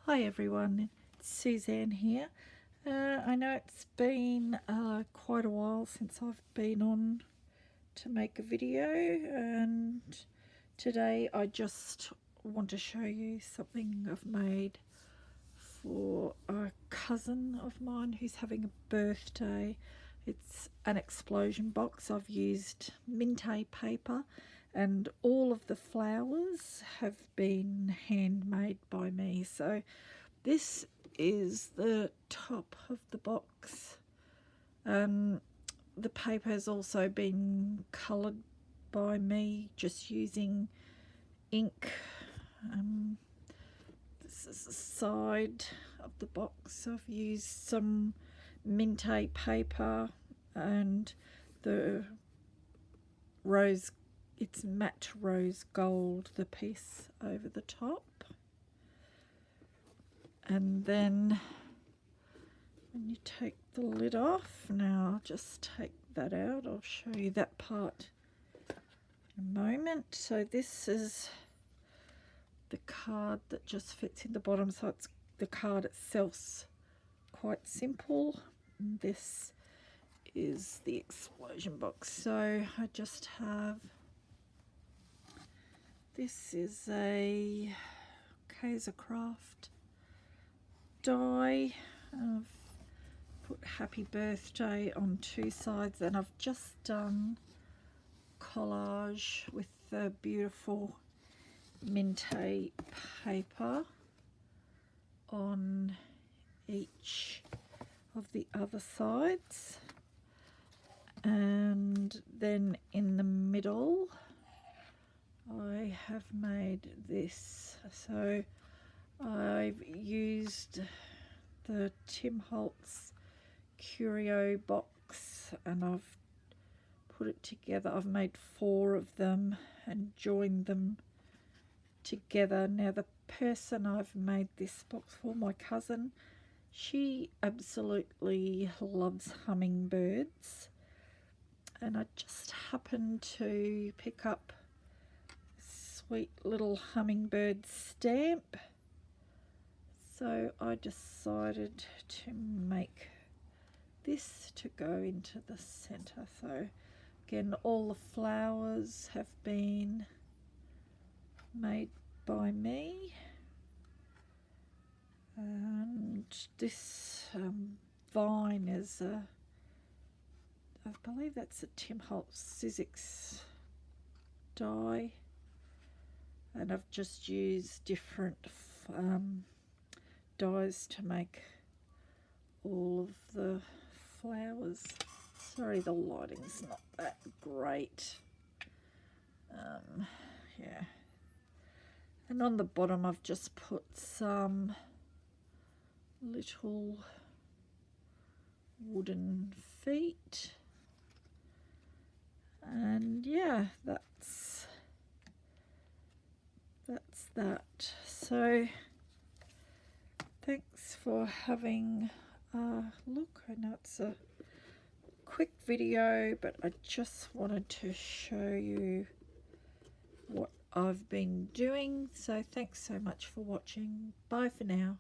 Hi everyone, it's Suzanne here. I know it's been quite a while since I've been on to make a video, and today I just want to show you something I've made for a cousin of mine who's having a birthday. It's an explosion box. I've used Minte paper and all of the flowers have been handmade by me. So this is the top of the box. The paper has also been coloured by me just using ink. This is the side of the box. I've used some Minte paper and the rose, it's matte rose gold, the piece over the top. And then when you take the lid off, now I'll just take that out, I'll show you that part in a moment. So this is the card that just fits in the bottom, so it's the card itself's quite simple. And this is the explosion box. So I just have, this is a Craft die. I've put happy birthday on two sides, and I've just done collage with the beautiful Minte paper on each of the other sides, and then in the middle I have made this. So I've used the Tim Holtz curio box and I've put it together. I've made 4 of them and joined them together. Now the person I've made this box for, my cousin, she absolutely loves hummingbirds, and I just happened to pick up a sweet little hummingbird stamp, so I decided to make this to go into the center. So again, all the flowers have been made by me, and this vine is I believe that's a Tim Holtz Sizzix die, and I've just used different dies to make all of the flowers. Sorry, the lighting's not that great. Yeah, and on the bottom I've just put some little wooden feet, and yeah, that's that. So thanks for having a look. I know it's a quick video, but I just wanted to show you what I've been doing. So thanks so much for watching. Bye for now.